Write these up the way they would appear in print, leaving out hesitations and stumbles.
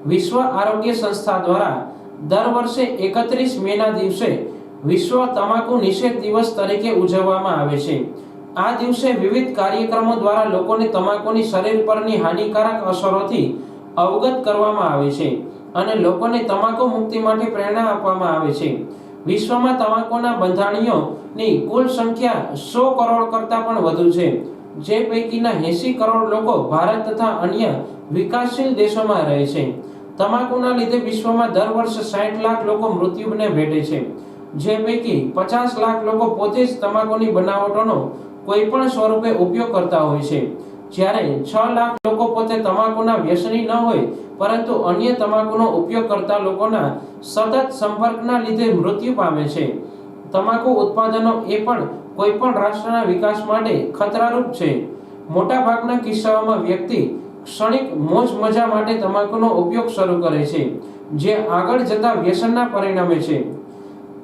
વિશ્વ આરોગ્ય સંસ્થા દ્વારા દર વર્ષે 31 મેના દિવસે વિશ્વ તમાકુ નિષેધ દિવસ તરીકે ઉજવવામાં આવે છે। આ દિવસે વિવિધ કાર્યક્રમો દ્વારા લોકોને તમાકુની શરીર પરની હાનિકારક અસરોથી અવગત કરવામાં આવે છે અને લોકોને તમાકુ મુક્તિ માટે પ્રેરણા આપવામાં આવે છે। વિશ્વમાં તમાકુના બંધાણીઓની કુલ સંખ્યા 100 કરોડ કરતાં પણ વધુ છે, જે પૈકીના 80 કરોડ લોકો ભારત તથા અન્ય વિકાસશીલ દેશોમાં રહે છે। તમાકુના લીધે વિશ્વમાં દર વર્ષે 60 લાખ લોકો મૃત્યુને ભેટે છે, જે પૈકી 50 લાખ લોકો પોતે જ તમાકુની બનાવટોનો કોઈ પણ સ્વરૂપે ઉપયોગ કરતા હોય છે, જ્યારે 6 લાખ લોકો પોતે તમાકુના વ્યસની ન હોય પરંતુ અન્ય તમાકુનો ઉપયોગ કરતા લોકોના સતત સંપર્કના લીધે મૃત્યુ પામે છે। તમાકુ ઉત્પાદનો એ પણ કોઈ પણ રાષ્ટ્રના વિકાસ માટે ખતરારૂપ છે। મોટાભાગના કિસ્સાઓમાં વ્યક્તિ ક્ષણિક મોજ મજા માટે તમાકુનો ઉપયોગ શરૂ કરે છે, જે આગળ જતા વ્યસનના પરિણમે છે।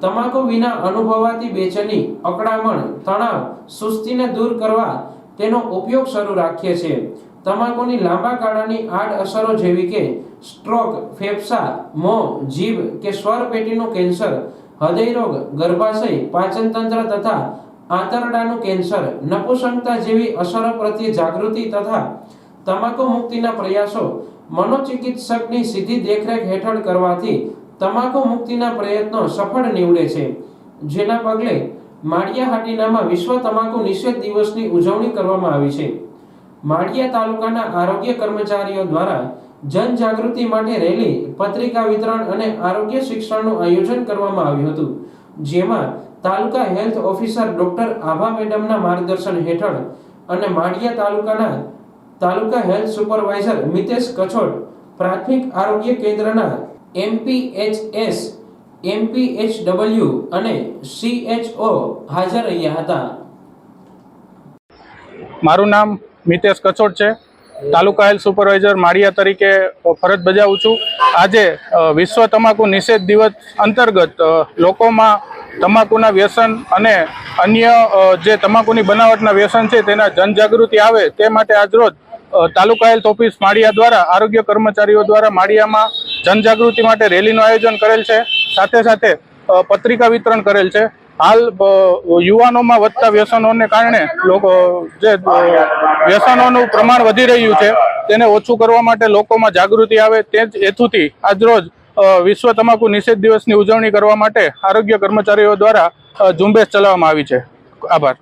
તમાકુ વિના અનુભવાતી બેચેની, અકળામણ, તણાવ, સુસ્તીને દૂર કરવા તેનો ઉપયોગ શરૂ રાખીએ છીએ। તમાકુની લાંબા ગાળાની આડઅસરો જેવી કે સ્ટ્રોક, ફેફસા, મોં, જીભ કે સ્વર પેટીનું કેન્સર, હૃદય રોગ, ગર્ભાશય, પાચન તંત્ર તથા આંતરડાનું કેન્સર, નપુંસકતા જેવી અસરો પ્રત્યે જાગૃતિ તથા તમાકુ મુક્તિના પ્રયાસો મનોચિકિત્સકની સીધી દેખરેખ હેઠળ કરવાથી તમાકુ મુક્તિના પ્રયત્નો સફળ નીવડે છે, જેના પગલે માળિયા હાટીનામાં વિશ્વ તમાકુ નિષેધ દિવસની ઉજવણી કરવામાં આવી છે। માળિયા તાલુકાના આરોગ્ય કર્મચારીઓ દ્વારા જનજાગૃતિ માટે રેલી, પત્રિકા વિતરણ અને આરોગ્ય શિક્ષણનું આયોજન કરવામાં આવ્યું હતું, જેમાં તાલુકા હેલ્થ ઓફિસર ડોક્ટર આભા મેડમના માર્ગદર્શન હેઠળ અને માળિયા તાલુકાના તાલુકા હેલ્થ સુપરવાઇઝર મિતેશ કછોડ, પ્રાથમિક આરોગ્ય કેન્દ્રના MPHS, MPHW અને CHO હાજર રહ્યા હતા। મારું નામ મિતેશ કછોડ છે। તાલુકા હેલ્થ સુપરવાઇઝર માળિયા તરીકે ફરજ બજાવું છું। આજે વિશ્વ તમાકુ નિષેધ દિવસ અંતર્ગત લોકોમાં તમાકુના વ્યસન અને અન્ય જે તમાકુની બનાવટના વ્યસન છે તેના જનજાગૃતિ આવે તે માટે આજરોજ તાલુકા હેલ્થ ઓફિસ માળિયા દ્વારા આરોગ્ય કર્મચારીઓ દ્વારા માળિયામાં જનજાગૃતિ માટે રેલીનું આયોજન કરેલ છે। સાથે સાથે પત્રિકા વિતરણ કરેલ છે। હાલ યુવાનોમાં વધતા વ્યસનોને કારણે લોકો જે વ્યસનોનું પ્રમાણ વધી રહ્યું છે તેને ઓછું કરવા માટે લોકોમાં જાગૃતિ આવે તે જ હેતુથી આજરોજ વિશ્વ તમાકુ નિષેધ દિવસની ઉજવણી કરવા માટે આરોગ્ય કર્મચારીઓ દ્વારા ઝુંબેશ ચલાવવામાં આવી છે। આભાર।